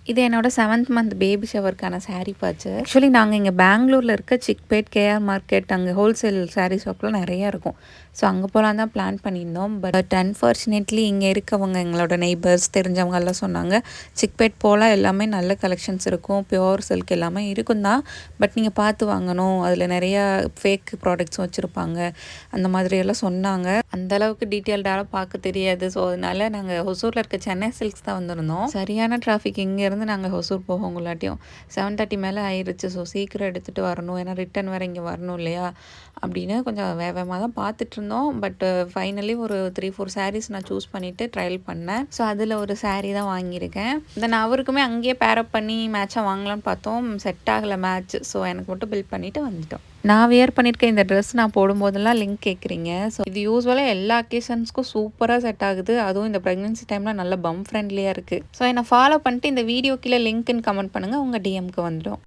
இது என்னோட 7th month baby ஷவருக்கான சாரீ பாட்ச். ஆக்சுவலி நாங்கள் இங்கே பெங்களூரில் இருக்க சிக்பேட் கேஆர் மார்க்கெட் அங்கே ஹோல்சேல் சாரீ ஷாப்லாம் நிறையா இருக்கும். ஸோ அங்கே போகலாம் தான் பிளான் பண்ணியிருந்தோம். பட் அன்ஃபார்ச்சுனேட்லி இங்கே இருக்கவங்க எங்களோட நெய்பர்ஸ் தெரிஞ்சவங்க எல்லாம் சொன்னாங்க சிக்பேட் போகலாம், எல்லாமே நல்ல கலெக்ஷன்ஸ் இருக்கும், பியோர் சில்க் எல்லாமே இருக்கும் தான். பட் நீங்கள் பார்த்து வாங்கணும், அதில் நிறையா ஃபேக் ப்ராடக்ட்ஸும் வச்சுருப்பாங்க அந்த மாதிரியெல்லாம் சொன்னாங்க. அந்தளவுக்கு டீட்டெயில்டாக பார்க்க தெரியாது. ஸோ அதனால நாங்கள் ஹொசூரில் இருக்க சென்னை சில்க்ஸ் தான் வந்திருந்தோம். சரியான டிராஃபிக் இங்கே இருந்து நாங்கள் ஹொசூர் போகவங்களாட்டியும் 7:30 மேலே ஆயிடுச்சு. ஸோ சீக்கிரம் எடுத்துகிட்டு வரணும், ஏன்னா ரிட்டன் வேறு இங்கே வரணும் இல்லையா அப்படின்னு கொஞ்சம் வேகமாக தான் பார்த்துட்டு இருந்தோம். பட் ஃபைனலி ஒரு 3-4 சாரீஸ் நான் சூஸ் பண்ணிவிட்டு ட்ரையல் பண்ணேன். ஸோ அதில் ஒரு சாரீ தான் வாங்கியிருக்கேன். தென் அவருக்குமே அங்கேயே பேரப் பண்ணி மேட்சாக வாங்கலாம்னு பார்த்தோம், செட் ஆகலை மேட்ச். ஸோ எனக்கு மட்டும் பில் பண்ணிவிட்டு வந்துட்டோம். நான் வியர் பண்ணியிருக்கேன் இந்த ட்ரெஸ் நான் போடும்போதெல்லாம் லிங்க் கேட்குறீங்க. ஸோ இது யூஸ்வலாக எல்லா அக்கேஷன்ஸ்க்கும் சூப்பராக செட் ஆகுது. அதுவும் இந்த ப்ரெக்னென்சி டைமில் நல்ல பம் ஃப்ரெண்ட்லியாக இருக்குது. ஸோ என்னை ஃபாலோ பண்ணிட்டு இந்த வீடியோ கீழே லிங்க்னு கமெண்ட் பண்ணுங்கள், உங்கள் டிஎம்க்கு வந்துடும்.